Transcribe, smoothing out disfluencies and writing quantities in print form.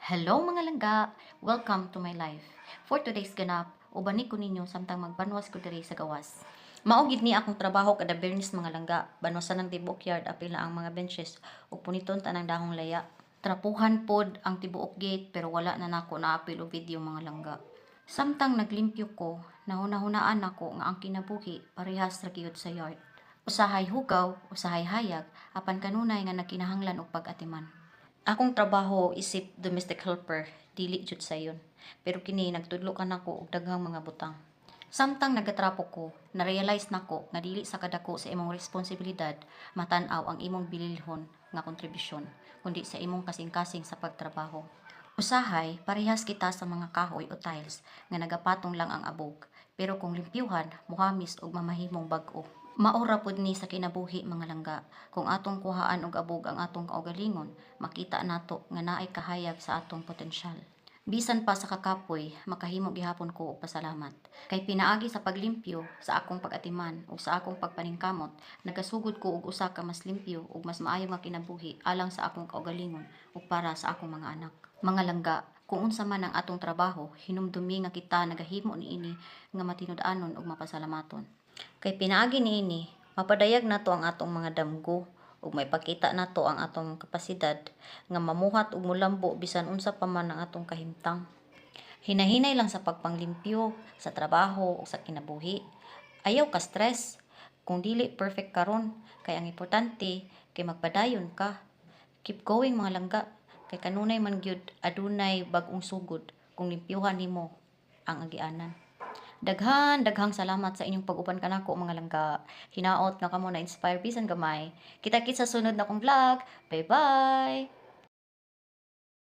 Hello mga langga! Welcome to my life. For today's ganap, ubani ko ninyo samtang magbanwas ko diri sa gawas. Maugid ni akong trabaho kada Bernis mga langga. Banwasan ng tibuok yard apil na ang mga benches ug puniton tanang dahong laya. Trapuhan pod ang tibuok gate pero wala na nako naapil og video mga langga. Samtang naglimpyo ko, nahuna-hunaan ako nga ang kinabuhi parehas ra gyud sa yard. Usahay hugaw, usahay hayag, apan kanunay nga nagkinahanglan og pag-atiman. Akong trabaho isip domestic helper, dili jud sayon. Pero kini nagtudlo ka nako og daghang mga butang. Samtang nagatrapo ko, na-realize nako nga dili sa kadako sa imong responsibilidad matan-aw ang imong bililhon nga kontribusyon, kundi sa imong kasing-kasing sa pagtrabaho. Usahay, parehas kita sa mga kahoy o tiles nga nagapatong lang ang abog, pero kung limpyuhan, muhamis og mamahimong bag-o. Maura pud ni sa kinabuhi mga langga. Kung atong kuhaan og abog ang atong kaugalingon, makita nato nga naay kahayag sa atong potensyal. Bisan pa sa kakapoy, makahimo gihapon ko og pasalamat. Kay pinaagi sa paglimpyo, sa akong pag-atiman ug sa akong pagpaningkamot, nagasugod ko og usa ka mas limpyo ug mas maayo nga kinabuhi alang sa akong kaugalingon ug para sa akong mga anak. Mga langga, kung unsa man ang atong trabaho, hinumdumi nga kita nagahimo niini nga matinud-anon ug mapasalamaton. Kay pinaagi niini, mapadayag nato ang atong mga damgo ug maipakita nato ang atong kapasidad nga mamuhat ug mulambo bisan unsa pa man ang atong kahimtang. Hinahinay lang sa pagpanglimpyo, sa trabaho ug sa kinabuhi. Ayaw ka stress. Kung dili perfect karon, kay ang importante kay magpadayon ka. Keep going mga langga, kay kanunay man gyud adunay bag-ong sugod kung limpyuhan nimo ang agianan. Daghang salamat sa inyong pag-uban kanako mga langga. Hinaot nga kamo na inspire bisan gamay. Kita-kits sa sunod na kong vlog. Bye-bye.